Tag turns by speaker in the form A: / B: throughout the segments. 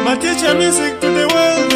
A: My teacher music to the world,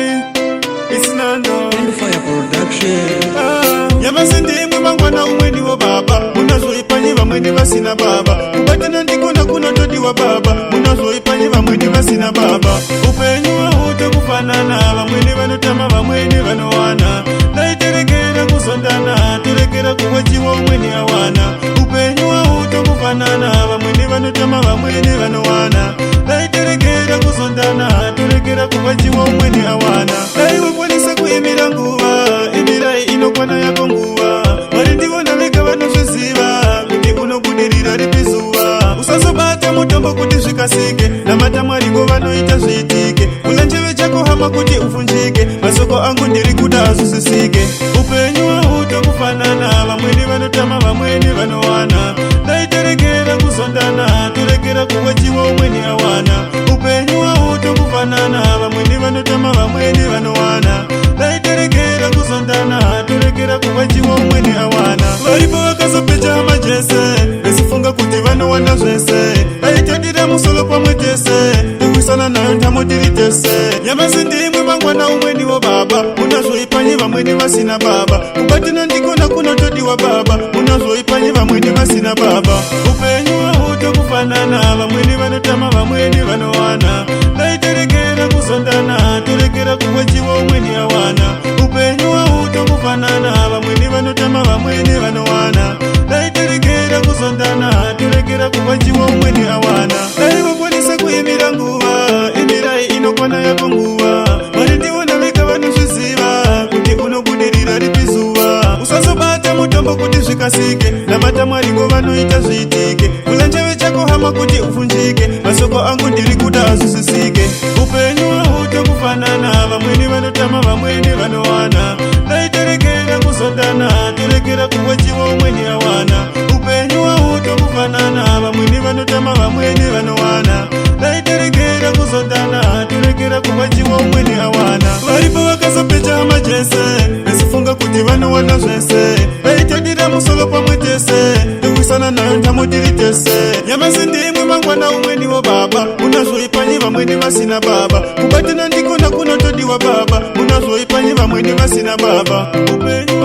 A: it's Nando
B: and Fire Production.
A: Yamasindi mwana umweni wa baba, munazoipanyi bamweni basina baba. Kubatana ndikona kuna todi wa baba, munazoipanyi bamweni basina baba. Upenyu wa huto kufanana, bamweni banotama bamweni banowana. Naiterekera kusondana, terekera kuwachiwa umweni awana. Upenyu wa huto kufanana, bamweni banotama bamweni banowana. Naiterekera kusondana, terekera kuwachiwa umweni awana. Naiwe kwanisa kuyemira nguva, emirai inokwana yako nguva. Warindiwona vega vanozviziva, kuti unobudirira ripizuva. Usazobata mutombo kuti zvikasike, namatamwariko vanoita zviitike. Kula njeve chako hama kuti ufunjike, masoko angu ndiri kuda azvisisike. Upenyu hauto kufanana, vamweni vanotama vamweni vanowana. Naiterekera kuzondana, terekera kuwachiwa umweni awana. Upenyu hauto kufanana, vamweni vanotama vamweni vanowana. Naiterekera kuzondana, terekera kuwachiwa umweni awana. Varipo vakazopecha hama jese, vesifunga kuti vanowana zvese. Naitadira musolo pamwe tese, tuwisana nayo tamotiri tese. Nyamasi ndimwe mangwana umweni wa baba, munazoipanyi vamweni vasina baba. Kubatina ndikona kuna todi wa baba, munazoipanyi vamweni vasina baba. Upenyu hauto kufanana, vamweni vanotama vamweni vanowana. Naiterekera kuzondana, terekera kuwachiwa umweni awana. Upenyu hauto kufanana, vamweni vanotama vamweni vanowana. Naiterekera kuzondana, terekera kuwachiwa umweni awana. Naiwe kwanisa kuyemira nguva, emirai inokwana yako nguva. Varindiwona vega vanozviziva, kuti unobudirira ripizuva. Usazobata mutombo kuti zvikasike, namatamwariko vanoita zviitike. Kula njeve chako hama kuti ufunjike, masoko angu ndiri kuda azvisisike. Upenyu hauto kufanana, vamweni vanotama vamweni vanowana. Naiterekera kuzondana, terekera kuwachiwa umweni awana. Upenyu hauto kufanana, vamweni vanotama vamweni vanowana. Naiterekera kuzondana, terekera kuwachiwa umweni awana. Varipo vakazopecha hama jese, vesifunga kuti vanowana zvese. Naitadira musolo pamwe tese, tuwisana nayo tamotiri tese. Nyamasi ndimwe mangwana umweni wa baba, munazoipanyi vamweni vasina baba. Kubatana ndikona kuna todi wa baba, munazoipanyi vamweni vasina baba. Upenyu